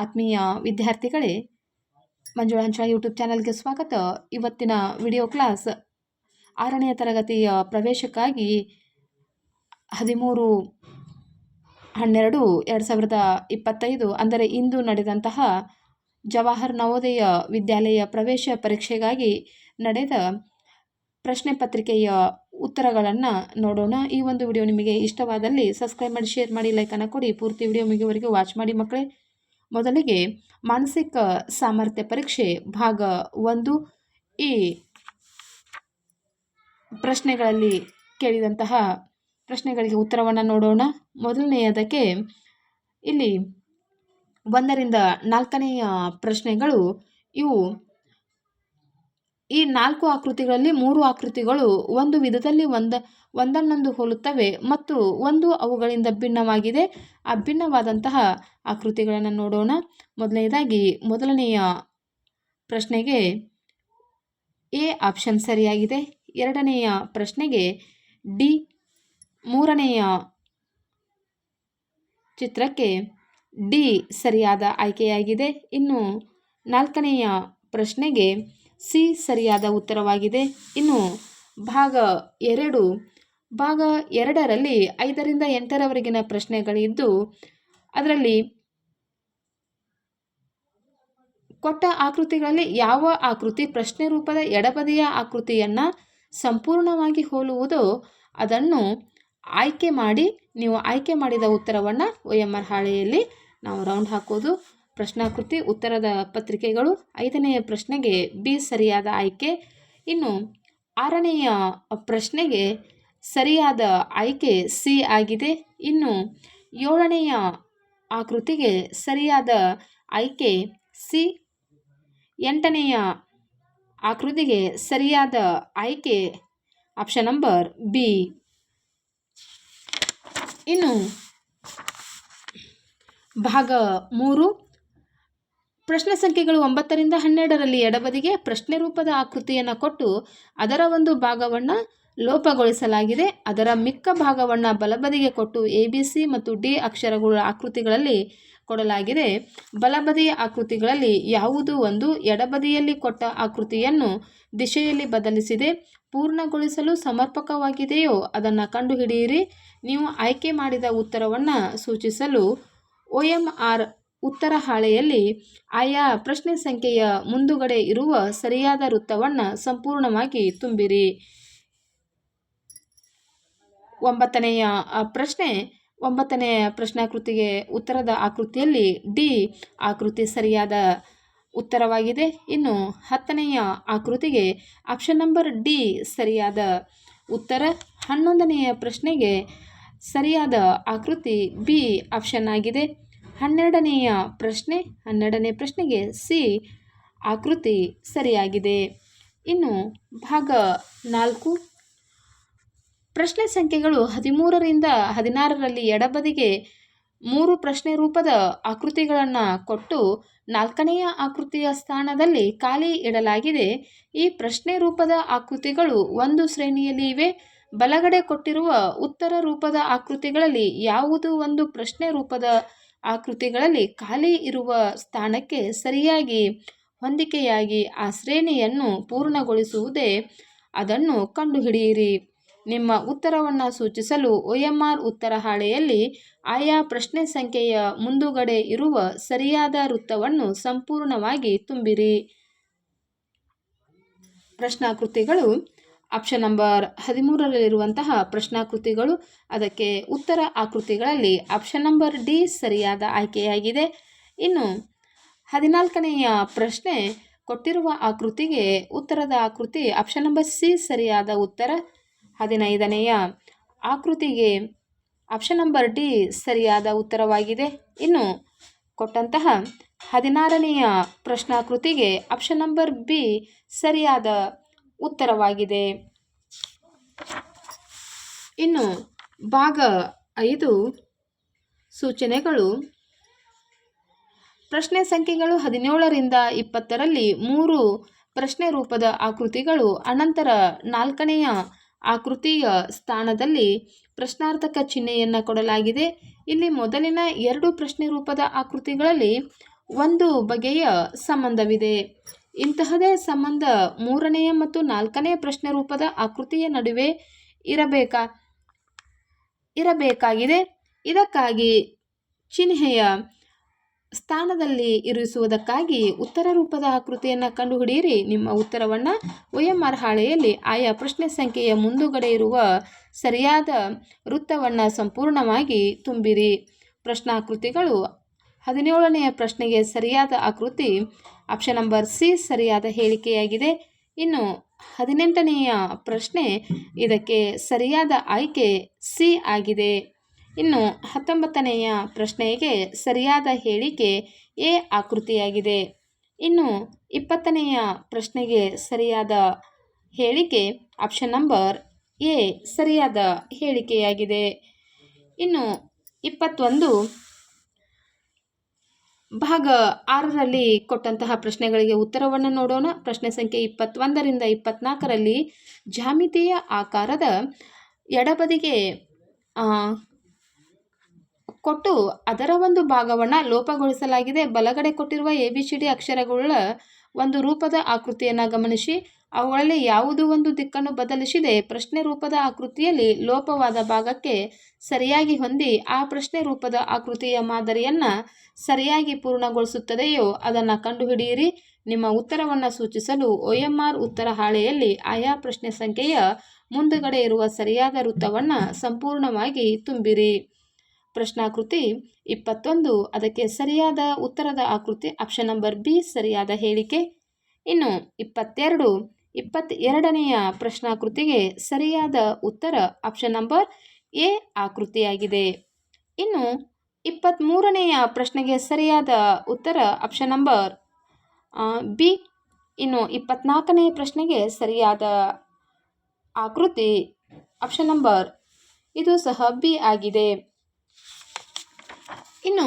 ಆತ್ಮೀಯ ವಿದ್ಯಾರ್ಥಿಗಳೇ, ಮಂಜುಳಾ ಹಂಚಳ ಯೂಟ್ಯೂಬ್ ಚಾನಲ್ಗೆ ಸ್ವಾಗತ. ಇವತ್ತಿನ ವಿಡಿಯೋ ಕ್ಲಾಸ್ 6ನೇ ತರಗತಿಯ ಪ್ರವೇಶಕ್ಕಾಗಿ 13/12/2025 ಅಂದರೆ ಇಂದು ನಡೆದಂತಹ ಜವಾಹರ್ ನವೋದಯ ವಿದ್ಯಾಲಯ ಪ್ರವೇಶ ಪರೀಕ್ಷೆಗಾಗಿ ನಡೆದ ಪ್ರಶ್ನೆ ಪತ್ರಿಕೆಯ ಉತ್ತರಗಳನ್ನು ನೋಡೋಣ. ಈ ಒಂದು ವಿಡಿಯೋ ನಿಮಗೆ ಇಷ್ಟವಾದಲ್ಲಿ ಸಬ್ಸ್ಕ್ರೈಬ್ ಮಾಡಿ, ಶೇರ್ ಮಾಡಿ, ಲೈಕನ್ನು ಕೊಡಿ. ಪೂರ್ತಿ ವಿಡಿಯೋ ಮುಗಿಯುವವರೆಗೂ ವಾಚ್ ಮಾಡಿ ಮಕ್ಕಳೇ. ಮೊದಲಿಗೆ ಮಾನಸಿಕ ಸಾಮರ್ಥ್ಯ ಪರೀಕ್ಷೆ ಭಾಗ 1. ಈ ಪ್ರಶ್ನೆಗಳಲ್ಲಿ ಕೇಳಿದಂತಹ ಪ್ರಶ್ನೆಗಳಿಗೆ ಉತ್ತರವನ್ನು ನೋಡೋಣ. ಮೊದಲನೆಯದಕ್ಕೆ ಇಲ್ಲಿ 1ರಿಂದ 4ನೆಯ ಪ್ರಶ್ನೆಗಳು ಇವು. ಈ 4 ಆಕೃತಿಗಳಲ್ಲಿ 3 ಆಕೃತಿಗಳು ಒಂದು ವಿಧದಲ್ಲಿ ಒಂದನ್ನೊಂದು ಹೋಲುತ್ತವೆ ಮತ್ತು ಒಂದು ಅವುಗಳಿಂದ ಭಿನ್ನವಾಗಿದೆ. ಆ ಭಿನ್ನವಾದಂತಹ ಆಕೃತಿಗಳನ್ನು ನೋಡೋಣ. ಮೊದಲನೇದಾಗಿ ಮೊದಲನೆಯ ಪ್ರಶ್ನೆಗೆ ಎ ಆಪ್ಷನ್ ಸರಿಯಾಗಿದೆ. 2ನೆಯ ಪ್ರಶ್ನೆಗೆ ಡಿ, 3ನೆಯ ಚಿತ್ರಕ್ಕೆ ಡಿ ಸರಿಯಾದ ಆಯ್ಕೆಯಾಗಿದೆ. ಇನ್ನು 4ನೆಯ ಪ್ರಶ್ನೆಗೆ ಸಿ ಸರಿಯಾದ ಉತ್ತರವಾಗಿದೆ. ಇನ್ನು ಭಾಗ 2ರಲ್ಲಿ 5ರಿಂದ 8ರವರೆಗಿನ ಪ್ರಶ್ನೆಗಳಿದ್ದು ಅದರಲ್ಲಿ ಕೊಟ್ಟ ಆಕೃತಿಗಳಲ್ಲಿ ಯಾವ ಆಕೃತಿ ಪ್ರಶ್ನೆ ರೂಪದ ಎಡಬದಿಯ ಆಕೃತಿಯನ್ನು ಸಂಪೂರ್ಣವಾಗಿ ಹೋಲುವುದೋ ಅದನ್ನು ಆಯ್ಕೆ ಮಾಡಿ ನೀವು ಆಯ್ಕೆ ಮಾಡಿದ ಉತ್ತರವನ್ನು OMR ಹಾಳೆಯಲ್ಲಿ ನಾವು ರೌಂಡ್ ಹಾಕೋದು. ಪ್ರಶ್ನಾಕೃತಿ ಉತ್ತರದ ಪತ್ರಿಕೆಗಳು. 5ನೆಯ ಪ್ರಶ್ನೆಗೆ ಬಿ ಸರಿಯಾದ ಆಯ್ಕೆ. ಇನ್ನು 6ನೆಯ ಪ್ರಶ್ನೆಗೆ ಸರಿಯಾದ ಆಯ್ಕೆ ಸಿ ಆಗಿದೆ. ಇನ್ನು 7ನೆಯ ಆಕೃತಿಗೆ ಸರಿಯಾದ ಆಯ್ಕೆ ಸಿ. 8ನೆಯ ಆಕೃತಿಗೆ ಸರಿಯಾದ ಆಯ್ಕೆ ಆಪ್ಷನ್ ನಂಬರ್ ಬಿ. ಇನ್ನು ಭಾಗ 3 ಪ್ರಶ್ನೆ ಸಂಖ್ಯೆಗಳು 9ರಿಂದ 12ರಲ್ಲಿ ಎಡಬದಿಗೆ ಪ್ರಶ್ನೆ ರೂಪದ ಆಕೃತಿಯನ್ನು ಕೊಟ್ಟು ಅದರ ಒಂದು ಭಾಗವನ್ನು ಲೋಪಗೊಳಿಸಲಾಗಿದೆ. ಅದರ ಮಿಕ್ಕ ಭಾಗವನ್ನು ಬಲಬದಿಗೆ ಕೊಟ್ಟು ABC ಮತ್ತು ಡಿ ಅಕ್ಷರಗಳ ಆಕೃತಿಗಳಲ್ಲಿ ಕೊಡಲಾಗಿದೆ. ಬಲಬದಿಯ ಆಕೃತಿಗಳಲ್ಲಿ ಯಾವುದೋ ಒಂದು ಎಡಬದಿಯಲ್ಲಿ ಕೊಟ್ಟ ಆಕೃತಿಯನ್ನು ದಿಶೆಯಲ್ಲಿ ಬದಲಿಸಿದೆ. ಪೂರ್ಣಗೊಳಿಸಲು ಸಮರ್ಪಕವಾಗಿದೆಯೋ ಅದನ್ನು ಕಂಡುಹಿಡಿಯಿರಿ. ನೀವು ಆಯ್ಕೆ ಮಾಡಿದ ಉತ್ತರವನ್ನು ಸೂಚಿಸಲು OMR ಉತ್ತರ ಹಾಳೆಯಲ್ಲಿ ಆಯಾ ಪ್ರಶ್ನೆ ಸಂಖ್ಯೆಯ ಮುಂದುಗಡೆ ಇರುವ ಸರಿಯಾದ ವೃತ್ತವನ್ನು ಸಂಪೂರ್ಣವಾಗಿ ತುಂಬಿರಿ. 9ನೆಯ ಪ್ರಶ್ನೆ 9ನೇ ಪ್ರಶ್ನಾಕೃತಿಗೆ ಉತ್ತರದ ಆಕೃತಿಯಲ್ಲಿ ಡಿ ಆಕೃತಿ ಸರಿಯಾದ ಉತ್ತರವಾಗಿದೆ. ಇನ್ನು 10ನೆಯ ಆಕೃತಿಗೆ ಆಪ್ಷನ್ ನಂಬರ್ ಡಿ ಸರಿಯಾದ ಉತ್ತರ. 11ನೆಯ ಪ್ರಶ್ನೆಗೆ ಸರಿಯಾದ ಆಕೃತಿ ಬಿ ಆಪ್ಷನ್ ಆಗಿದೆ. 12ನೇ ಪ್ರಶ್ನೆಗೆ ಸಿ ಆಕೃತಿ ಸರಿಯಾಗಿದೆ. ಇನ್ನು ಭಾಗ 4 ಪ್ರಶ್ನೆ ಸಂಖ್ಯೆಗಳು 13ರಿಂದ 16ರಲ್ಲಿ ಎಡಬದಿಗೆ 3 ಪ್ರಶ್ನೆ ರೂಪದ ಆಕೃತಿಗಳನ್ನು ಕೊಟ್ಟು 4ನೆಯ ಆಕೃತಿಯ ಸ್ಥಾನದಲ್ಲಿ ಖಾಲಿ ಇಡಲಾಗಿದೆ. ಈ ಪ್ರಶ್ನೆ ರೂಪದ ಆಕೃತಿಗಳು ಒಂದು ಶ್ರೇಣಿಯಲ್ಲಿ ಇವೆ. ಬಲಗಡೆ ಕೊಟ್ಟಿರುವ ಉತ್ತರ ರೂಪದ ಆಕೃತಿಗಳಲ್ಲಿ ಯಾವುದೋ ಒಂದು ಪ್ರಶ್ನೆ ರೂಪದ ಆಕೃತಿಗಳಲ್ಲಿ ಖಾಲಿ ಇರುವ ಸ್ಥಾನಕ್ಕೆ ಸರಿಯಾಗಿ ಹೊಂದಿಕೆಯಾಗಿ ಆ ಶ್ರೇಣಿಯನ್ನು ಪೂರ್ಣಗೊಳಿಸುವುದೇ ಅದನ್ನು ಕಂಡುಹಿಡಿಯಿರಿ. ನಿಮ್ಮ ಉತ್ತರವನ್ನು ಸೂಚಿಸಲು OMR ಉತ್ತರ ಹಾಳೆಯಲ್ಲಿ ಆಯಾ ಪ್ರಶ್ನೆ ಸಂಖ್ಯೆಯ ಮುಂದುಗಡೆ ಇರುವ ಸರಿಯಾದ ವೃತ್ತವನ್ನು ಸಂಪೂರ್ಣವಾಗಿ ತುಂಬಿರಿ. ಪ್ರಶ್ನಾಕೃತಿಗಳು ಆಪ್ಷನ್ ನಂಬರ್ 13ರಲ್ಲಿರುವಂತಹ ಪ್ರಶ್ನಾಕೃತಿಗಳು. ಅದಕ್ಕೆ ಉತ್ತರ ಆಕೃತಿಗಳಲ್ಲಿ ಆಪ್ಷನ್ ನಂಬರ್ ಡಿ ಸರಿಯಾದ ಆಯ್ಕೆಯಾಗಿದೆ. ಇನ್ನು 14ನೆಯ ಪ್ರಶ್ನೆ ಕೊಟ್ಟಿರುವ ಆಕೃತಿಗೆ ಉತ್ತರದ ಆಕೃತಿ ಆಪ್ಷನ್ ನಂಬರ್ ಸಿ ಸರಿಯಾದ ಉತ್ತರ. 15ನೆಯ ಆಕೃತಿಗೆ ಆಪ್ಷನ್ ನಂಬರ್ ಡಿ ಸರಿಯಾದ ಉತ್ತರವಾಗಿದೆ. ಇನ್ನು ಕೊಟ್ಟಂತಹ 16ನೆಯ ಪ್ರಶ್ನಾಕೃತಿಗೆ ಆಪ್ಷನ್ ನಂಬರ್ ಬಿ ಸರಿಯಾದ ಉತ್ತರವಾಗಿದೆ. ಇನ್ನು ಭಾಗ 5 ಸೂಚನೆಗಳು. ಪ್ರಶ್ನೆ ಸಂಖ್ಯೆಗಳು 17ರಿಂದ 20ರಲ್ಲಿ 3 ಪ್ರಶ್ನೆ ರೂಪದ ಆಕೃತಿಗಳು. ಅನಂತರ 4ನೆಯ ಆಕೃತಿಯ ಸ್ಥಾನದಲ್ಲಿ ಪ್ರಶ್ನಾರ್ಥಕ ಚಿಹ್ನೆಯನ್ನು ಕೊಡಲಾಗಿದೆ. ಇಲ್ಲಿ ಮೊದಲಿನ 2 ಪ್ರಶ್ನೆ ರೂಪದ ಆಕೃತಿಗಳಲ್ಲಿ ಒಂದು ಬಗೆಯ ಸಂಬಂಧವಿದೆ. ಇಂತಹದೇ ಸಂಬಂಧ ಮೂರನೆಯ ಮತ್ತು ನಾಲ್ಕನೆಯ ಪ್ರಶ್ನೆ ರೂಪದ ಆಕೃತಿಯ ನಡುವೆ ಇರಬೇಕಾಗಿದೆ. ಇದಕ್ಕಾಗಿ ಚಿಹ್ನೆಯ ಸ್ಥಾನದಲ್ಲಿ ಇರಿಸುವುದಕ್ಕಾಗಿ ಉತ್ತರ ರೂಪದ ಆಕೃತಿಯನ್ನು ಕಂಡುಹಿಡಿಯಿರಿ. ನಿಮ್ಮ ಉತ್ತರವನ್ನು OMR ಹಾಳೆಯಲ್ಲಿ ಆಯಾ ಪ್ರಶ್ನೆ ಸಂಖ್ಯೆಯ ಮುಂದುಗಡೆ ಇರುವ ಸರಿಯಾದ ವೃತ್ತವನ್ನು ಸಂಪೂರ್ಣವಾಗಿ ತುಂಬಿರಿ. ಪ್ರಶ್ನಾಕೃತಿಗಳು 17ನೆಯ ಪ್ರಶ್ನೆಗೆ ಸರಿಯಾದ ಆಕೃತಿ ಆಪ್ಷನ್ ನಂಬರ್ ಸಿ ಸರಿಯಾದ ಹೇಳಿಕೆಯಾಗಿದೆ. ಇನ್ನು 18ನೆಯ ಪ್ರಶ್ನೆ, ಇದಕ್ಕೆ ಸರಿಯಾದ ಆಯ್ಕೆ ಸಿ ಆಗಿದೆ. ಇನ್ನು 19ನೆಯ ಪ್ರಶ್ನೆಗೆ ಸರಿಯಾದ ಹೇಳಿಕೆ ಎ ಆಕೃತಿಯಾಗಿದೆ. ಇನ್ನು 20ನೆಯ ಪ್ರಶ್ನೆಗೆ ಸರಿಯಾದ ಹೇಳಿಕೆ ಆಪ್ಷನ್ ನಂಬರ್ ಎ ಸರಿಯಾದ ಹೇಳಿಕೆಯಾಗಿದೆ. ಇನ್ನು 21 ಭಾಗ 6ರಲ್ಲಿ ಕೊಟ್ಟಂತಹ ಪ್ರಶ್ನೆಗಳಿಗೆ ಉತ್ತರವನ್ನು ನೋಡೋಣ. ಪ್ರಶ್ನೆ ಸಂಖ್ಯೆ 21ರಿಂದ 24ರಲ್ಲಿ ಜ್ಯಾಮಿತೀಯ ಆಕಾರದ ಎಡಬದಿಗೆ ಕೊಟ್ಟು ಅದರ ಒಂದು ಭಾಗವನ್ನು ಲೋಪಗೊಳಿಸಲಾಗಿದೆ. ಬಲಗಡೆ ಕೊಟ್ಟಿರುವ ABCD ಅಕ್ಷರಗಳ ಒಂದು ರೂಪದ ಆಕೃತಿಯನ್ನು ಗಮನಿಸಿ. ಅವುಗಳಲ್ಲಿ ಯಾವುದೋ ಒಂದು ದಿಕ್ಕನ್ನು ಬದಲಿಸಿದೆ ಪ್ರಶ್ನೆ ರೂಪದ ಆಕೃತಿಯಲ್ಲಿ ಲೋಪವಾದ ಭಾಗಕ್ಕೆ ಸರಿಯಾಗಿ ಹೊಂದಿ ಆ ಪ್ರಶ್ನೆ ರೂಪದ ಆಕೃತಿಯ ಮಾದರಿಯನ್ನು ಸರಿಯಾಗಿ ಪೂರ್ಣಗೊಳಿಸುತ್ತದೆಯೋ ಅದನ್ನು ಕಂಡುಹಿಡಿಯಿರಿ. ನಿಮ್ಮ ಉತ್ತರವನ್ನು ಸೂಚಿಸಲು OMR ಉತ್ತರ ಹಾಳೆಯಲ್ಲಿ ಆಯಾ ಪ್ರಶ್ನೆ ಸಂಖ್ಯೆಯ ಮುಂದುಗಡೆ ಇರುವ ಸರಿಯಾದ ವೃತ್ತವನ್ನು ಸಂಪೂರ್ಣವಾಗಿ ತುಂಬಿರಿ. ಪ್ರಶ್ನಾಕೃತಿ 21, ಅದಕ್ಕೆ ಸರಿಯಾದ ಉತ್ತರದ ಆಕೃತಿ ಆಪ್ಷನ್ ನಂಬರ್ ಬಿ ಸರಿಯಾದ ಹೇಳಿಕೆ. ಇನ್ನು 22ನೆಯ ಪ್ರಶ್ನಾಕೃತಿಗೆ ಸರಿಯಾದ ಉತ್ತರ ಆಪ್ಷನ್ ನಂಬರ್ ಎ ಆಕೃತಿಯಾಗಿದೆ. ಇನ್ನು 23ನೆಯ ಪ್ರಶ್ನೆಗೆ ಸರಿಯಾದ ಉತ್ತರ ಆಪ್ಷನ್ ನಂಬರ್ ಬಿ. ಇನ್ನು 24ನೆಯ ಪ್ರಶ್ನೆಗೆ ಸರಿಯಾದ ಆಕೃತಿ ಆಪ್ಷನ್ ನಂಬರ್ ಇದು ಸಹ ಬಿ ಆಗಿದೆ. ಇನ್ನು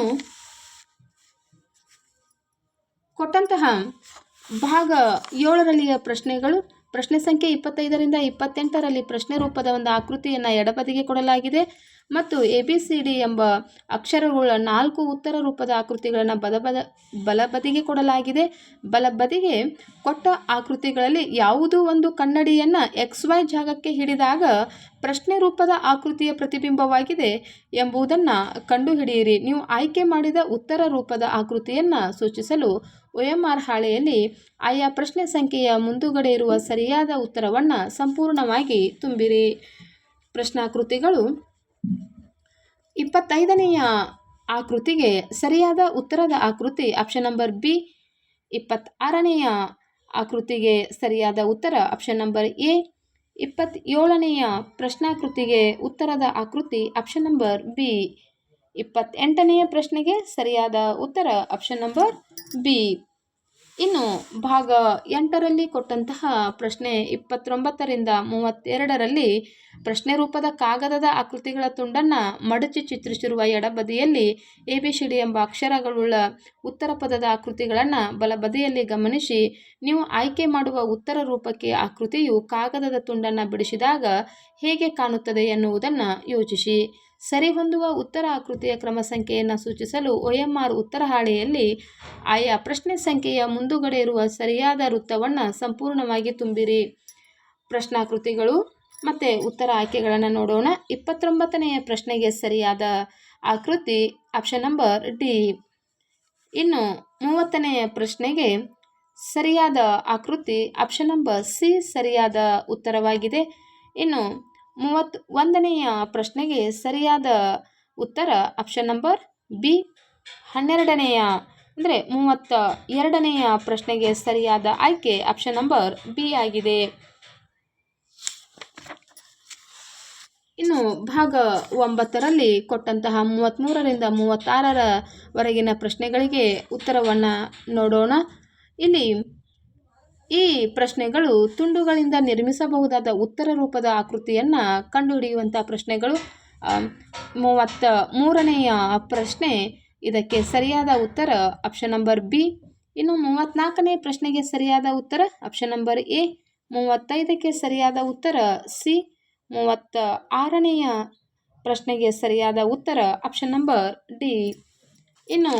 ಕೊಟ್ಟಂತಹ ಭಾಗ 7ರಲ್ಲಿಯ ಪ್ರಶ್ನೆಗಳು. ಪ್ರಶ್ನೆ ಸಂಖ್ಯೆ 25ರಿಂದ 28ರಲ್ಲಿ ಪ್ರಶ್ನೆ ರೂಪದ ಒಂದು ಆಕೃತಿಯನ್ನು ಎಡಬದಿಗೆ ಕೊಡಲಾಗಿದೆ ಮತ್ತು ABCD ಎಂಬ ಅಕ್ಷರಗಳ 4 ಉತ್ತರ ರೂಪದ ಆಕೃತಿಗಳನ್ನು ಬಲಬದಿಗೆ ಕೊಡಲಾಗಿದೆ. ಬಲಬದಿಗೆ ಕೊಟ್ಟ ಆಕೃತಿಗಳಲ್ಲಿ ಯಾವುದೋ ಒಂದು ಕನ್ನಡಿಯನ್ನು XY ಜಾಗಕ್ಕೆ ಹಿಡಿದಾಗ ಪ್ರಶ್ನೆ ರೂಪದ ಆಕೃತಿಯ ಪ್ರತಿಬಿಂಬವಾಗಿದೆ ಎಂಬುದನ್ನು ಕಂಡುಹಿಡಿಯಿರಿ. ನೀವು ಆಯ್ಕೆ ಮಾಡಿದ ಉತ್ತರ ರೂಪದ ಆಕೃತಿಯನ್ನು ಸೂಚಿಸಲು OMR ಹಾಳೆಯಲ್ಲಿ ಆಯಾ ಪ್ರಶ್ನೆ ಸಂಖ್ಯೆಯ ಮುಂದುಗಡೆ ಇರುವ ಸರಿಯಾದ ಉತ್ತರವನ್ನು ಸಂಪೂರ್ಣವಾಗಿ ತುಂಬಿರಿ. ಪ್ರಶ್ನಾಕೃತಿಗಳು 25ನೆಯ ಆಕೃತಿಗೆ ಸರಿಯಾದ ಉತ್ತರದ ಆಕೃತಿ ಆಪ್ಷನ್ ನಂಬರ್ ಬಿ. 26ನೆಯ ಆಕೃತಿಗೆ ಸರಿಯಾದ ಉತ್ತರ ಆಪ್ಷನ್ ನಂಬರ್ ಎ. 27ನೆಯ ಪ್ರಶ್ನಾಕೃತಿಗೆ ಉತ್ತರದ ಆಕೃತಿ ಆಪ್ಷನ್ ನಂಬರ್ ಬಿ. 28ನೆಯ ಪ್ರಶ್ನೆಗೆ ಸರಿಯಾದ ಉತ್ತರ ಆಪ್ಷನ್ ನಂಬರ್ ಬಿ. ಇನ್ನು ಭಾಗ 8ರಲ್ಲಿ ಕೊಟ್ಟಂತಹ ಪ್ರಶ್ನೆ 29ರಿಂದ 32ರಲ್ಲಿ ಪ್ರಶ್ನೆ ರೂಪದ ಕಾಗದದ ಆಕೃತಿಗಳ ತುಂಡನ್ನು ಮಡಚಿ ಚಿತ್ರಿಸಿರುವ ಎಡಬದಿಯಲ್ಲಿ ABCD ಎಂಬ ಅಕ್ಷರಗಳುಳ್ಳ ಉತ್ತರ ಪದದ ಆಕೃತಿಗಳನ್ನು ಬಲಬದಿಯಲ್ಲಿ ಗಮನಿಸಿ. ನೀವು ಆಯ್ಕೆ ಮಾಡುವ ಉತ್ತರ ರೂಪಕ್ಕೆ ಆಕೃತಿಯು ಕಾಗದದ ತುಂಡನ್ನು ಬಿಡಿಸಿದಾಗ ಹೇಗೆ ಕಾಣುತ್ತದೆ ಎನ್ನುವುದನ್ನು ಯೋಚಿಸಿ. ಸರಿಹೊಂದುವ ಉತ್ತರ ಆಕೃತಿಯ ಕ್ರಮ ಸಂಖ್ಯೆಯನ್ನು ಸೂಚಿಸಲು OMR ಉತ್ತರ ಹಾಳೆಯಲ್ಲಿ ಆಯಾ ಪ್ರಶ್ನೆ ಸಂಖ್ಯೆಯ ಮುಂದುಗಡೆ ಇರುವ ಸರಿಯಾದ ವೃತ್ತವನ್ನು ಸಂಪೂರ್ಣವಾಗಿ ತುಂಬಿರಿ. ಪ್ರಶ್ನಾಕೃತಿಗಳು ಮತ್ತು ಉತ್ತರ ಆಯ್ಕೆಗಳನ್ನು ನೋಡೋಣ. 29ನೆಯ ಪ್ರಶ್ನೆಗೆ ಸರಿಯಾದ ಆಕೃತಿ ಆಪ್ಷನ್ ನಂಬರ್ ಡಿ. ಇನ್ನು 30ನೆಯ ಪ್ರಶ್ನೆಗೆ ಸರಿಯಾದ ಆಕೃತಿ ಆಪ್ಷನ್ ನಂಬರ್ ಸಿ ಸರಿಯಾದ ಉತ್ತರವಾಗಿದೆ. ಇನ್ನು 31ನೆಯ ಪ್ರಶ್ನೆಗೆ ಸರಿಯಾದ ಉತ್ತರ ಆಪ್ಷನ್ ನಂಬರ್ ಬಿ. 32ನೆಯ ಪ್ರಶ್ನೆಗೆ ಸರಿಯಾದ ಆಯ್ಕೆ ಆಪ್ಷನ್ ನಂಬರ್ ಬಿ ಆಗಿದೆ. ಇನ್ನು ಭಾಗ 9ರಲ್ಲಿ ಕೊಟ್ಟಂತಹ 33ರಿಂದ 36ರವರೆಗಿನ ಪ್ರಶ್ನೆಗಳಿಗೆ ಉತ್ತರವನ್ನು ನೋಡೋಣ. ಇಲ್ಲಿ ಈ ಪ್ರಶ್ನೆಗಳು ತುಂಡುಗಳಿಂದ ನಿರ್ಮಿಸಬಹುದಾದ ಉತ್ತರ ರೂಪದ ಆಕೃತಿಯನ್ನು ಕಂಡುಹಿಡಿಯುವಂಥ ಪ್ರಶ್ನೆಗಳು. 33ನೆಯ ಪ್ರಶ್ನೆ, ಇದಕ್ಕೆ ಸರಿಯಾದ ಉತ್ತರ ಆಪ್ಷನ್ ನಂಬರ್ ಬಿ. ಇನ್ನು 34ನೇ ಪ್ರಶ್ನೆಗೆ ಸರಿಯಾದ ಉತ್ತರ ಆಪ್ಷನ್ ನಂಬರ್ ಎ. 35ಕ್ಕೆ ಸರಿಯಾದ ಉತ್ತರ ಸಿ. 36ನೆಯ ಪ್ರಶ್ನೆಗೆ ಸರಿಯಾದ ಉತ್ತರ ಆಪ್ಷನ್ ನಂಬರ್ ಡಿ. ಇನ್ನು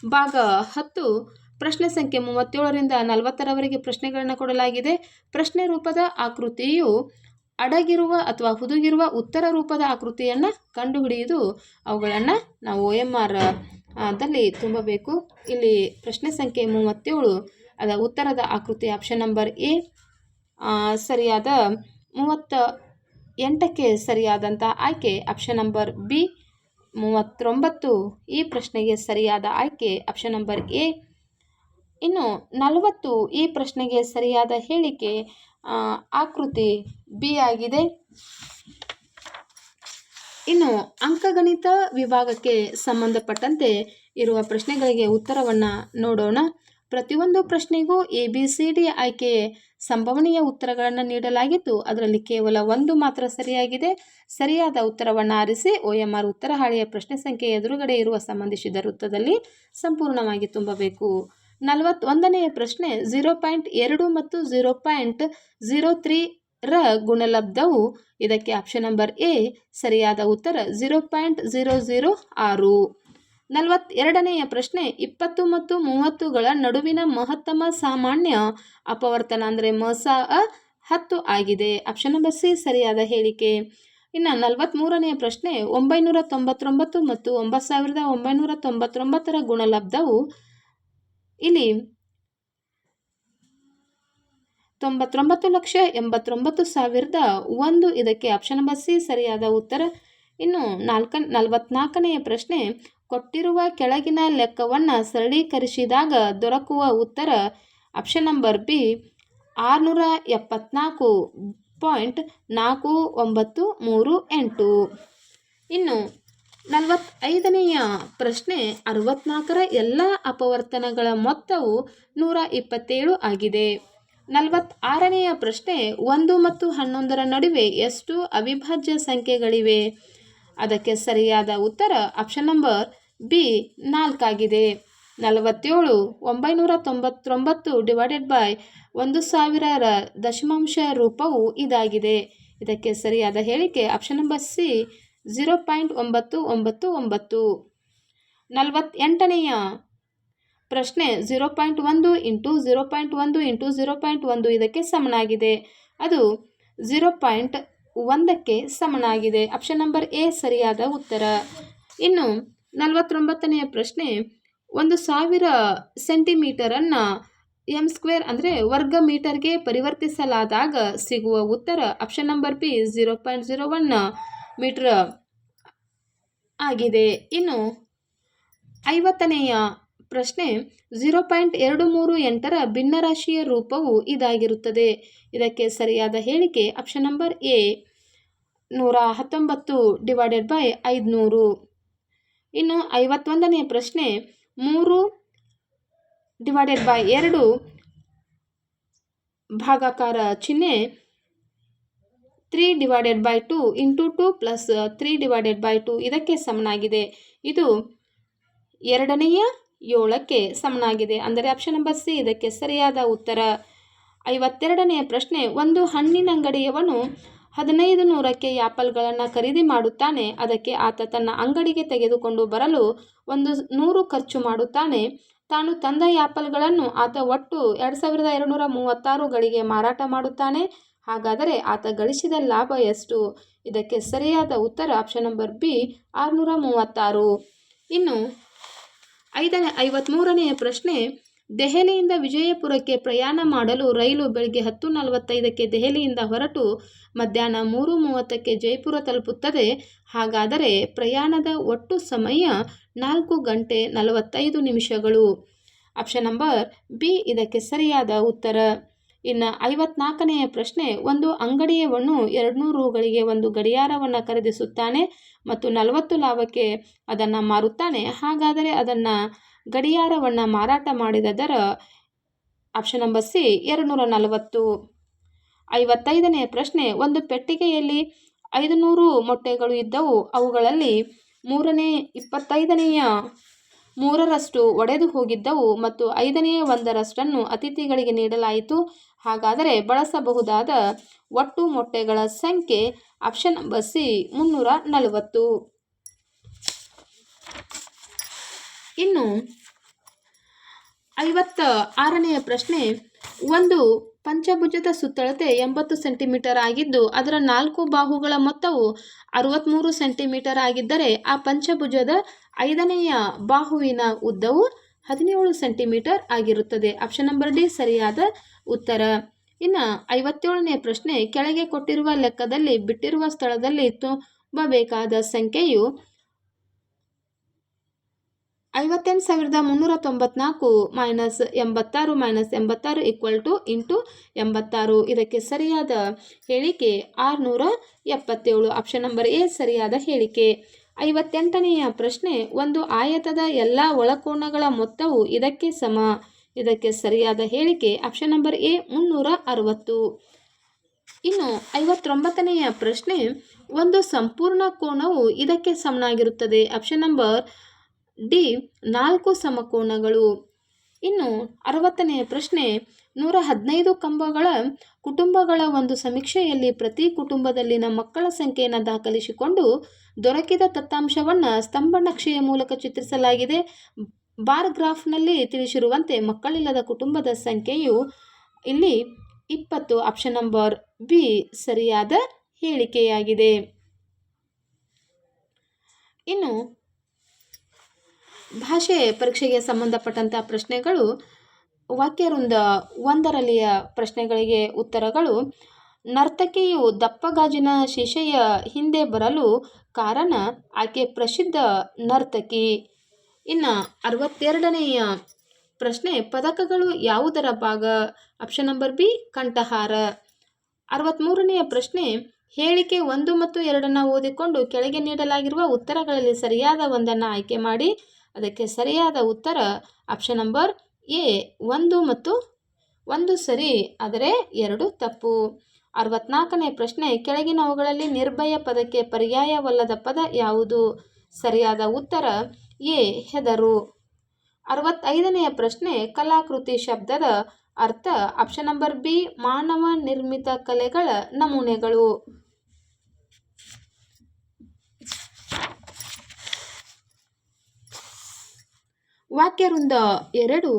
ಭಾಗ 10 ಪ್ರಶ್ನೆ ಸಂಖ್ಯೆ 37ರಿಂದ 40ರವರೆಗೆ ಪ್ರಶ್ನೆಗಳನ್ನು ಕೊಡಲಾಗಿದೆ. ಪ್ರಶ್ನೆ ರೂಪದ ಆಕೃತಿಯು ಅಡಗಿರುವ ಅಥವಾ ಹುದುಗಿರುವ ಉತ್ತರ ರೂಪದ ಆಕೃತಿಯನ್ನು ಕಂಡುಹಿಡಿಯುವುದು, ಅವುಗಳನ್ನು ನಾವು OMR ದಲ್ಲಿ ತುಂಬಬೇಕು. ಇಲ್ಲಿ ಪ್ರಶ್ನೆ ಸಂಖ್ಯೆ 37 ಅದ ಉತ್ತರದ ಆಕೃತಿ ಆಪ್ಷನ್ ನಂಬರ್ ಎ ಸರಿಯಾದ. 38ಕ್ಕೆ ಸರಿಯಾದಂಥ ಆಯ್ಕೆ ಆಪ್ಷನ್ ನಂಬರ್ ಬಿ. 39 ಈ ಪ್ರಶ್ನೆಗೆ ಸರಿಯಾದ ಆಯ್ಕೆ ಆಪ್ಷನ್ ನಂಬರ್ ಎ. ಇನ್ನು 40 ಈ ಪ್ರಶ್ನೆಗೆ ಸರಿಯಾದ ಹೇಳಿಕೆ ಆಕೃತಿ ಬಿ ಆಗಿದೆ. ಇನ್ನು ಅಂಕಗಣಿತ ವಿಭಾಗಕ್ಕೆ ಸಂಬಂಧಪಟ್ಟಂತೆ ಇರುವ ಪ್ರಶ್ನೆಗಳಿಗೆ ಉತ್ತರವನ್ನು ನೋಡೋಣ. ಪ್ರತಿಯೊಂದು ಪ್ರಶ್ನೆಗೂ ABCD ಆಯ್ಕೆ ಸಂಭವನೀಯ ಉತ್ತರಗಳನ್ನು ನೀಡಲಾಗಿದ್ದು, ಅದರಲ್ಲಿ ಕೇವಲ ಒಂದು ಮಾತ್ರ ಸರಿಯಾಗಿದೆ. ಸರಿಯಾದ ಉತ್ತರವನ್ನು ಆರಿಸಿ OMR ಉತ್ತರ ಹಾಳೆಯ ಪ್ರಶ್ನೆ ಸಂಖ್ಯೆ ಎದುರುಗಡೆ ಇರುವ ಸಂಬಂಧಿಸಿದ ವೃತ್ತದಲ್ಲಿ ಸಂಪೂರ್ಣವಾಗಿ ತುಂಬಬೇಕು. 41ನೆಯ ಪ್ರಶ್ನೆ 0.2 ಮತ್ತು 0.03 ರ ಗುಣಲಬ್ಧವು. ಇದಕ್ಕೆ ಆಪ್ಷನ್ ನಂಬರ್ ಎ ಸರಿಯಾದ ಉತ್ತರ 0.006. 42ನೆಯ ಪ್ರಶ್ನೆ 20 ಮತ್ತು 30ಗಳ ನಡುವಿನ ಮಹತ್ತಮ ಸಾಮಾನ್ಯ ಅಪವರ್ತನ ಅಂದರೆ ಮಸಾ 10 ಆಗಿದೆ. ಆಪ್ಷನ್ ನಂಬರ್ ಸಿ ಸರಿಯಾದ ಹೇಳಿಕೆ. ಇನ್ನು 43ನೆಯ ಪ್ರಶ್ನೆ 999 ಮತ್ತು 9999ರ ಗುಣಲಬ್ಧವು. ಇಲ್ಲಿ 99,89,001 ಇದಕ್ಕೆ ಆಪ್ಷನ್ ನಂಬರ್ ಸಿ ಸರಿಯಾದ ಉತ್ತರ. ಇನ್ನು 44ನೆಯ ಪ್ರಶ್ನೆ ಕೊಟ್ಟಿರುವ ಕೆಳಗಿನ ಲೆಕ್ಕವನ್ನು ಸರಳೀಕರಿಸಿದಾಗ ದೊರಕುವ ಉತ್ತರ ಆಪ್ಷನ್ ನಂಬರ್ ಬಿ 674.4938. ಇನ್ನು 45ನೆಯ ಪ್ರಶ್ನೆ 64ರ ಎಲ್ಲ ಅಪವರ್ತನಗಳ ಮೊತ್ತವು 127 ಆಗಿದೆ. 46ನೆಯ ಪ್ರಶ್ನೆ 1 ಮತ್ತು 11ರ ನಡುವೆ ಎಷ್ಟು ಅವಿಭಾಜ್ಯ ಸಂಖ್ಯೆಗಳಿವೆ? ಅದಕ್ಕೆ ಸರಿಯಾದ ಉತ್ತರ ಆಪ್ಷನ್ ನಂಬರ್ ಬಿ 4 ಆಗಿದೆ. 47 999 ಡಿವೈಡೆಡ್ ಬೈ 1000ರ ದಶಮಾಂಶ ರೂಪವು ಇದಾಗಿದೆ. ಇದಕ್ಕೆ ಸರಿಯಾದ ಹೇಳಿಕೆ ಆಪ್ಷನ್ ನಂಬರ್ ಸಿ 0.999. 48ನೆಯ ಪ್ರಶ್ನೆ 0.1 ಇಂಟು 0.1 ಇಂಟು 0.1 ಇದಕ್ಕೆ ಸಮನಾಗಿದೆ. ಅದು 0.1ಕ್ಕೆ ಸಮನಾಗಿದೆ. ಆಪ್ಷನ್ ನಂಬರ್ ಎ ಸರಿಯಾದ ಉತ್ತರ. ಇನ್ನು 49ನೆಯ ಪ್ರಶ್ನೆ 1000 ಸೆಂಟಿಮೀಟರನ್ನು m² ಅಂದರೆ ವರ್ಗ ಮೀಟರ್ಗೆ ಪರಿವರ್ತಿಸಲಾದಾಗ ಸಿಗುವ ಉತ್ತರ ಆಪ್ಷನ್ ನಂಬರ್ ಬಿ 0.01 ಮೀಟರ್ ಆಗಿದೆ. ಇನ್ನು 50ನೆಯ ಪ್ರಶ್ನೆ 0.238ರ ಭಿನ್ನರಾಶಿಯ ರೂಪವು ಇದಾಗಿರುತ್ತದೆ. ಇದಕ್ಕೆ ಸರಿಯಾದ ಹೇಳಿಕೆ option number A 119 divided by 500. ಇನ್ನು 51ನೆಯ ಪ್ರಶ್ನೆ 3 ಡಿವೈಡೆಡ್ ಬೈ 2 ಭಾಗಾಕಾರ ಚಿಹ್ನೆ 3 divided by 2 into 2 plus 3 divided by 2 ಇದಕ್ಕೆ ಸಮನಾಗಿದೆ. ಇದು 2ನೇಯ 7ಕ್ಕೆ ಸಮನಾಗಿದೆ. ಅಂದರೆ ಆಪ್ಷನ್ ನಂಬರ್ ಸಿ ಇದಕ್ಕೆ ಸರಿಯಾದ ಉತ್ತರ. 52ನೆಯ ಪ್ರಶ್ನೆ ಒಂದು ಹಣ್ಣಿನ ಅಂಗಡಿಯವನು 1500ಕ್ಕೆ ಆ್ಯಪಲ್ಗಳನ್ನು ಖರೀದಿ ಮಾಡುತ್ತಾನೆ. ಅದಕ್ಕೆ ಆತ ತನ್ನ ಅಂಗಡಿಗೆ ತೆಗೆದುಕೊಂಡು ಬರಲು 100 ಖರ್ಚು ಮಾಡುತ್ತಾನೆ. ತಾನು ತಂದ ಆ್ಯಪಲ್ಗಳನ್ನು ಆತ ಒಟ್ಟು 2236ಗಳಿಗೆ ಮಾರಾಟ ಮಾಡುತ್ತಾನೆ. ಹಾಗಾದರೆ ಆತ ಗಳಿಸಿದ ಲಾಭ ಎಷ್ಟು? ಇದಕ್ಕೆ ಸರಿಯಾದ ಉತ್ತರ ಆಪ್ಷನ್ ನಂಬರ್ ಬಿ 636. ಇನ್ನು 53ನೆಯ ಪ್ರಶ್ನೆ ದೆಹಲಿಯಿಂದ ವಿಜಯಪುರಕ್ಕೆ ಪ್ರಯಾಣ ಮಾಡಲು ರೈಲು ಬೆಳಗ್ಗೆ 10:45ಕ್ಕೆ ದೆಹಲಿಯಿಂದ ಹೊರಟು ಮಧ್ಯಾಹ್ನ 3:30ಕ್ಕೆ ಜೈಪುರ ತಲುಪುತ್ತದೆ. ಹಾಗಾದರೆ ಪ್ರಯಾಣದ ಒಟ್ಟು ಸಮಯ 4 ಗಂಟೆ 45 ನಿಮಿಷಗಳು. ಆಪ್ಷನ್ ನಂಬರ್ ಬಿ ಇದಕ್ಕೆ ಸರಿಯಾದ ಉತ್ತರ. ಇನ್ನು 54ನೆಯ ಪ್ರಶ್ನೆ ಒಂದು ಅಂಗಡಿಯವನು 200 ರೂಗಳಿಗೆ ಒಂದು ಗಡಿಯಾರವನ್ನು ಖರೀದಿಸುತ್ತಾನೆ ಮತ್ತು 40 ಲಾಭಕ್ಕೆ ಅದನ್ನು ಮಾರುತ್ತಾನೆ. ಹಾಗಾದರೆ ಅದನ್ನು ಗಡಿಯಾರವನ್ನು ಮಾರಾಟ ಮಾಡಿದ ದರ ಆಪ್ಷನ್ ನಂಬರ್ ಸಿ 240. 55ನೆಯ ಪ್ರಶ್ನೆ ಒಂದು ಪೆಟ್ಟಿಗೆಯಲ್ಲಿ 500 ಮೊಟ್ಟೆಗಳು ಇದ್ದವು. ಅವುಗಳಲ್ಲಿ 3/25 ಒಡೆದು ಹೋಗಿದ್ದವು ಮತ್ತು 1/5 ಅತಿಥಿಗಳಿಗೆ ನೀಡಲಾಯಿತು. ಹಾಗಾದರೆ ಬಳಸಬಹುದಾದ ಒಟ್ಟು ಮೊಟ್ಟೆಗಳ ಸಂಖ್ಯೆ ಆಪ್ಷನ್ ನಂಬರ್ ಸಿ 340. ಇನ್ನು 56ನೆಯ ಪ್ರಶ್ನೆ, ಒಂದು ಪಂಚಭುಜದ ಸುತ್ತಳತೆ 80 ಸೆಂಟಿಮೀಟರ್ ಆಗಿದ್ದು ಅದರ 4 ಬಾಹುಗಳ ಮೊತ್ತವು 63 ಸೆಂಟಿಮೀಟರ್ ಆಗಿದ್ದರೆ ಆ ಪಂಚಭುಜದ 5ನೆಯ ಬಾಹುವಿನ ಉದ್ದವು 17 ಸೆಂಟಿಮೀಟರ್ ಆಗಿರುತ್ತದೆ. ಆಪ್ಷನ್ ನಂಬರ್ ಡಿ ಸರಿಯಾದ ಉತ್ತರ. ಇನ್ನು 57ನೇ ಪ್ರಶ್ನೆ, ಕೆಳಗೆ ಕೊಟ್ಟಿರುವ ಲೆಕ್ಕದಲ್ಲಿ ಬಿಟ್ಟಿರುವ ಸ್ಥಳದಲ್ಲಿ ತುಂಬಬೇಕಾದ ಸಂಖ್ಯೆಯು 58,394 minus 86 minus 86 equal two into 86. ಇದಕ್ಕೆ ಸರಿಯಾದ ಹೇಳಿಕೆ 677. ಆಪ್ಷನ್ ನಂಬರ್ ಎ ಸರಿಯಾದ ಹೇಳಿಕೆ. 58ನೆಯ ಪ್ರಶ್ನೆ, ಒಂದು ಆಯತದ ಎಲ್ಲ ಒಳಕೋನಗಳ ಮೊತ್ತವು ಇದಕ್ಕೆ ಸಮ. ಇದಕ್ಕೆ ಸರಿಯಾದ ಹೇಳಿಕೆ ಆಪ್ಷನ್ ನಂಬರ್ ಎ 360. ಇನ್ನು 59ನೆಯ ಪ್ರಶ್ನೆ, ಒಂದು ಸಂಪೂರ್ಣ ಕೋನವು ಇದಕ್ಕೆ ಸಮನಾಗಿರುತ್ತದೆ. Option number D 4 ಸಮಕೋನಗಳು. ಇನ್ನು 60ನೆಯ ಪ್ರಶ್ನೆ, 115 ಕಂಬಗಳ ಕುಟುಂಬಗಳ ಒಂದು ಸಮೀಕ್ಷೆಯಲ್ಲಿ ಪ್ರತಿ ಕುಟುಂಬದಲ್ಲಿನ ಮಕ್ಕಳ ಸಂಖ್ಯೆಯನ್ನು ದಾಖಲಿಸಿಕೊಂಡು ದೊರಕಿದ ದತ್ತಾಂಶವನ್ನು ಸ್ತಂಭ ನಕ್ಷೆಯ ಮೂಲಕ ಚಿತ್ರಿಸಲಾಗಿದೆ. ಬಾರ್ ಗ್ರಾಫ್ನಲ್ಲಿ ತಿಳಿಸಿರುವಂತೆ ಮಕ್ಕಳಿಲ್ಲದ ಕುಟುಂಬದ ಸಂಖ್ಯೆಯು ಇಲ್ಲಿ 20. ಆಪ್ಷನ್ ನಂಬರ್ ಬಿ ಸರಿಯಾದ ಹೇಳಿಕೆಯಾಗಿದೆ. ಇನ್ನು ಭಾಷೆ ಪರೀಕ್ಷೆಗೆ ಸಂಬಂಧಪಟ್ಟಂಥ ಪ್ರಶ್ನೆಗಳು, ವಾಕ್ಯವೃಂದ 1ರಲ್ಲಿಯ ಪ್ರಶ್ನೆಗಳಿಗೆ ಉತ್ತರಗಳು. ನರ್ತಕಿಯು ದಪ್ಪ ಗಾಜಿನ ಶೀಶೆಯ ಹಿಂದೆ ಬರಲು ಕಾರಣ ಆಕೆ ಪ್ರಸಿದ್ಧ ನರ್ತಕಿ. ಇನ್ನು 62ನೆಯ ಪ್ರಶ್ನೆ, ಪದಕಗಳು ಯಾವುದರ ಭಾಗ? ಆಪ್ಷನ್ ನಂಬರ್ ಬಿ ಕಂಠಹಾರ. 63ನೆಯ ಪ್ರಶ್ನೆ, ಹೇಳಿಕೆ 1 ಮತ್ತು 2 ಓದಿಕೊಂಡು ಕೆಳಗೆ ನೀಡಲಾಗಿರುವ ಉತ್ತರಗಳಲ್ಲಿ ಸರಿಯಾದ ಒಂದನ್ನು ಆಯ್ಕೆ ಮಾಡಿ. ಅದಕ್ಕೆ ಸರಿಯಾದ ಉತ್ತರ ಆಪ್ಷನ್ ನಂಬರ್ ಎ 1 ಮತ್ತು 1 ಸರಿ, ಆದರೆ 2 ತಪ್ಪು. 64ನೇ ಪ್ರಶ್ನೆ, ಕೆಳಗಿನವುಗಳಲ್ಲಿ ನಿರ್ಭಯ ಪದಕ್ಕೆ ಪರ್ಯಾಯವಲ್ಲದ ಪದ ಯಾವುದು? ಸರಿಯಾದ ಉತ್ತರ ಎ ಹೆದರು. 65ನೆಯ ಪ್ರಶ್ನೆ, ಕಲಾಕೃತಿ ಶಬ್ದದ ಅರ್ಥ? ಆಪ್ಷನ್ ನಂಬರ್ ಬಿ ಮಾನವ ನಿರ್ಮಿತ ಕಲೆಗಳ ನಮೂನೆಗಳು. ವಾಕ್ಯವೃಂದ 2,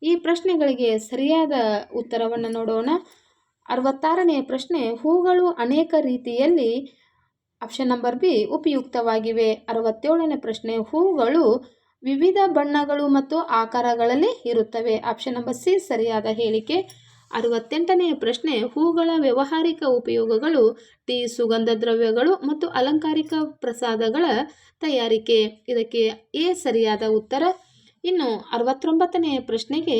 ಈ ಪ್ರಶ್ನೆಗಳಿಗೆ ಸರಿಯಾದ ಉತ್ತರವನ್ನು ನೋಡೋಣ. 66ನೆಯ ಪ್ರಶ್ನೆ, ಹೂಗಳು ಅನೇಕ ರೀತಿಯಲ್ಲಿ ಆಪ್ಷನ್ ನಂಬರ್ ಬಿ ಉಪಯುಕ್ತವಾಗಿವೆ. 67ನೇ ಪ್ರಶ್ನೆ, ಹೂಗಳು ವಿವಿಧ ಬಣ್ಣಗಳು ಮತ್ತು ಆಕಾರಗಳಲ್ಲಿ ಇರುತ್ತವೆ. ಆಪ್ಷನ್ ನಂಬರ್ ಸಿ ಸರಿಯಾದ ಹೇಳಿಕೆ. 68ನೆಯ ಪ್ರಶ್ನೆ, ಹೂಗಳ ವ್ಯಾವಹಾರಿಕ ಉಪಯೋಗಗಳು ಟೀ, ಸುಗಂಧ ದ್ರವ್ಯಗಳು ಮತ್ತು ಅಲಂಕಾರಿಕ ಪ್ರಸಾದಗಳ ತಯಾರಿಕೆ. ಇದಕ್ಕೆ ಎ ಸರಿಯಾದ ಉತ್ತರ. ಇನ್ನು 69ನೆಯ ಪ್ರಶ್ನೆಗೆ,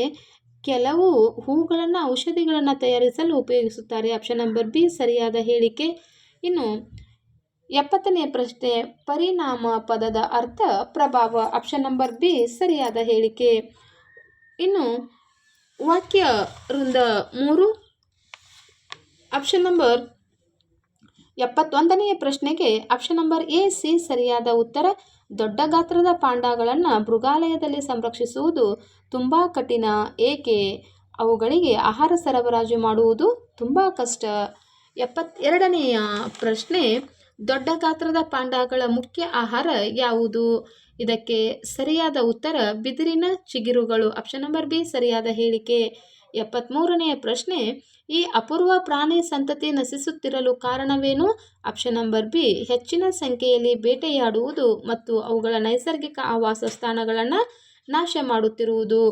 ಕೆಲವು ಹೂಗಳನ್ನು ಔಷಧಿಗಳನ್ನು ತಯಾರಿಸಲು ಉಪಯೋಗಿಸುತ್ತಾರೆ. ಆಪ್ಷನ್ ನಂಬರ್ ಬಿ ಸರಿಯಾದ ಹೇಳಿಕೆ. ಇನ್ನು 70ನೆಯ ಪ್ರಶ್ನೆ, ಪರಿಣಾಮ ಪದದ ಅರ್ಥ ಪ್ರಭಾವ. ಆಪ್ಷನ್ ನಂಬರ್ ಬಿ ಸರಿಯಾದ ಹೇಳಿಕೆ. ಇನ್ನು ವಾಕ್ಯ ವೃಂದ 3, ಆಪ್ಷನ್ ನಂಬರ್ 71ನೆಯ ಪ್ರಶ್ನೆಗೆ ಆಪ್ಷನ್ ನಂಬರ್ ಎ ಸಿ ಸರಿಯಾದ ಉತ್ತರ. ದೊಡ್ಡ ಗಾತ್ರದ ಪಾಂಡಾಗಳನ್ನು ಮೃಗಾಲಯದಲ್ಲಿ ಸಂರಕ್ಷಿಸುವುದು ತುಂಬ ಕಠಿಣ. ಏಕೆ? ಅವುಗಳಿಗೆ ಆಹಾರ ಸರಬರಾಜು ಮಾಡುವುದು ತುಂಬ ಕಷ್ಟ. 72ನೆಯ ಪ್ರಶ್ನೆ, ದೊಡ್ಡ ಗಾತ್ರದ ಪಾಂಡಾಗಳ ಮುಖ್ಯ ಆಹಾರ ಯಾವುದು? ಇದಕ್ಕೆ ಸರಿಯಾದ ಉತ್ತರ ಬಿದಿರಿನ ಚಿಗುರುಗಳು. ಆಪ್ಷನ್ ನಂಬರ್ ಬಿ ಸರಿಯಾದ ಹೇಳಿಕೆ. 73ನೆಯ ಪ್ರಶ್ನೆ, ಈ ಅಪೂರ್ವ ಪ್ರಾಣಿ ಸಂತತಿ ನಶಿಸುತ್ತಿರಲು ಕಾರಣವೇನು? ಆಪ್ಷನ್ ನಂಬರ್ ಬಿ ಹೆಚ್ಚಿನ ಸಂಖ್ಯೆಯಲ್ಲಿ ಬೇಟೆಯಾಡುವುದು ಮತ್ತು ಅವುಗಳ ನೈಸರ್ಗಿಕ ಆವಾಸ ಸ್ಥಾನಗಳನ್ನು ನಾಶ ಮಾಡುತ್ತಿರುವುದು.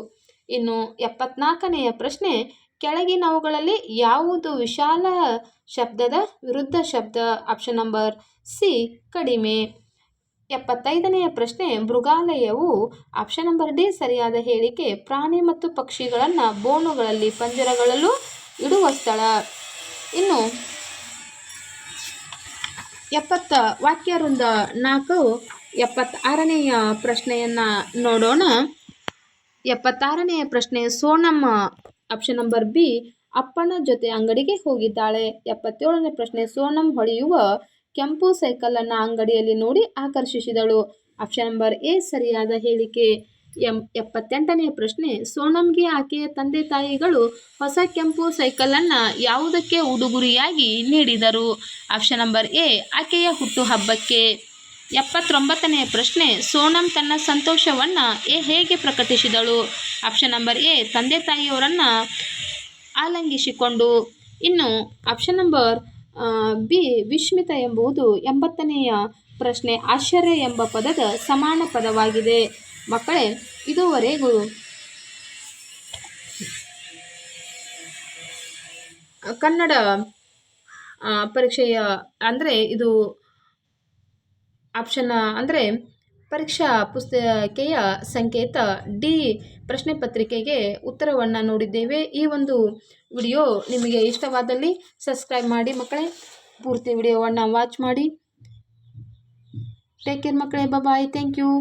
ಇನ್ನು 74ನೆಯ ಪ್ರಶ್ನೆ, ಕೆಳಗಿನವುಗಳಲ್ಲಿ ಯಾವುದು ವಿಶಾಲ ಶಬ್ದದ ವಿರುದ್ಧ ಶಬ್ದ? ಆಪ್ಷನ್ ನಂಬರ್ ಸಿ ಕಡಿಮೆ. 75ನೆಯ ಪ್ರಶ್ನೆ, ಮೃಗಾಲಯವು ಆಪ್ಷನ್ ನಂಬರ್ ಡಿ ಸರಿಯಾದ ಹೇಳಿಕೆ ಪ್ರಾಣಿ ಮತ್ತು ಪಕ್ಷಿಗಳನ್ನು ಬೋನುಗಳಲ್ಲಿ ಪಂಜರಗಳಲ್ಲೂ ಇಡುವ ಸ್ಥಳ. ಇನ್ನು ವಾಕ್ಯವೃಂದ 4, 76ನೆಯ ಪ್ರಶ್ನೆಯನ್ನು ನೋಡೋಣ. 76ನೆಯ ಪ್ರಶ್ನೆ, ಸೋನಮ್ಮ ಆಪ್ಷನ್ ನಂಬರ್ ಬಿ ಅಪ್ಪನ ಜೊತೆ ಅಂಗಡಿಗೆ ಹೋಗಿದ್ದಾಳೆ. 77ನೇ ಪ್ರಶ್ನೆ, ಸೋನಂ ಹೊಳೆಯುವ ಕೆಂಪು ಸೈಕಲನ್ನು ಅಂಗಡಿಯಲ್ಲಿ ನೋಡಿ ಆಕರ್ಷಿಸಿದಳು. ಆಪ್ಷನ್ ನಂಬರ್ ಎ ಸರಿಯಾದ ಹೇಳಿಕೆ. 78ನೇ ಪ್ರಶ್ನೆ, ಸೋನಂಗೆ ಆಕೆಯ ತಂದೆ ತಾಯಿಗಳು ಹೊಸ ಕೆಂಪು ಸೈಕಲನ್ನು ಯಾವುದಕ್ಕೆ ಉಡುಗೊರೆಯಾಗಿ ನೀಡಿದರು? ಆಪ್ಷನ್ ನಂಬರ್ ಎ ಆಕೆಯ ಹುಟ್ಟುಹಬ್ಬಕ್ಕೆ. 79ನೇ ಪ್ರಶ್ನೆ, ಸೋನಂ ತನ್ನ ಸಂತೋಷವನ್ನು ಹೇಗೆ ಪ್ರಕಟಿಸಿದಳು? ಆಪ್ಷನ್ ನಂಬರ್ ಎ, ತಂದೆ ತಾಯಿಯವರನ್ನು ಆಲಂಗಿಸಿಕೊಂಡು. ಇನ್ನು ಆಪ್ಷನ್ ನಂಬರ್ ಬಿ, ವಿಸ್ಮಿತ ಎಂಬುದು 80ನೆಯ ಪ್ರಶ್ನೆ, ಆಶ್ಚರ್ಯ ಎಂಬ ಪದದ ಸಮಾನ ಪದವಾಗಿದೆ. ಮಕ್ಕಳೇ, ಇದುವರೆಗೂ ಕನ್ನಡ ಪರೀಕ್ಷೆಯ ಅಂದರೆ ಇದು ಆಪ್ಷನ್ ಅಂದರೆ ಪರೀಕ್ಷಾ ಪುಸ್ತಕೆಯ ಸಂಕೇತ ಡಿ ಪ್ರಶ್ನೆ ಪತ್ರಿಕೆಗೆ ಉತ್ತರವನ್ನು ನೋಡಿದ್ದೇವೆ. ಈ ಒಂದು ವಿಡಿಯೋ ನಿಮಗೆ ಇಷ್ಟವಾದಲ್ಲಿ ಸಬ್ಸ್ಕ್ರೈಬ್ ಮಾಡಿ ಮಕ್ಕಳೇ, ಪೂರ್ತಿ ವಿಡಿಯೋವನ್ನು ವಾಚ್ ಮಾಡಿ. ಟೇಕ್ ಕೇರ್ ಮಕ್ಕಳೇ, ಬಾಯ್, ಥ್ಯಾಂಕ್ ಯು.